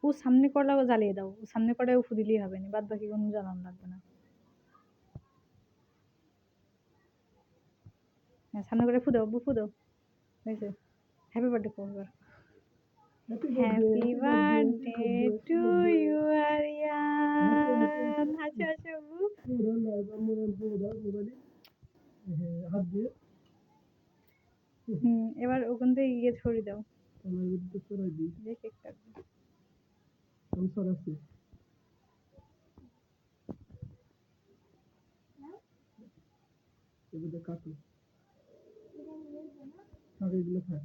ও সামনে কড়াও জ্বালিয়ে দাও, সামনে কড়ায় উফু দিলেই হবে না, বাদ বাকি কোনো জ্বালানো লাগবে না। হ্যাঁ সামনে করে ফু দাও, ফু দাও, হয়েছে। হ্যাপি বার্থডে করো এবার। Happy birthday to you Aryan. আচ্ছা আচ্ছা এবার ওখান থেকে গিয়ে ছড়ি দাও। কেক কাটবে। কাটো এগুলো থাক।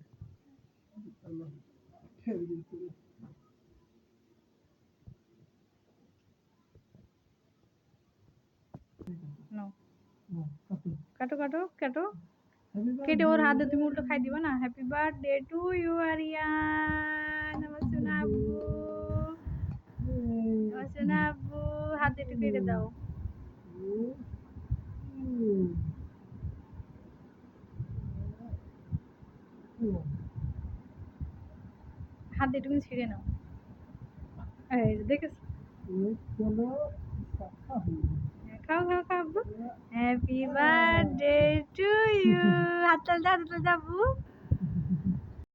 কাটো কাটো কাটো, কেটে ওর হাতে তুমি উল্টো খাই দিবা না। Happy birthday to you Aryan, আমার সোনা আব্বু, আমার সোনা আব্বু, হাতে একটু কেটে দাও। হাতে একটু ছিঁড়ে নাও। এই দেখেছ, খাও খাও খাও আব্বু। হ্যাপি বার্থডে টু ইউ, হাততালি দাও, হাততালি দাও আব্বু।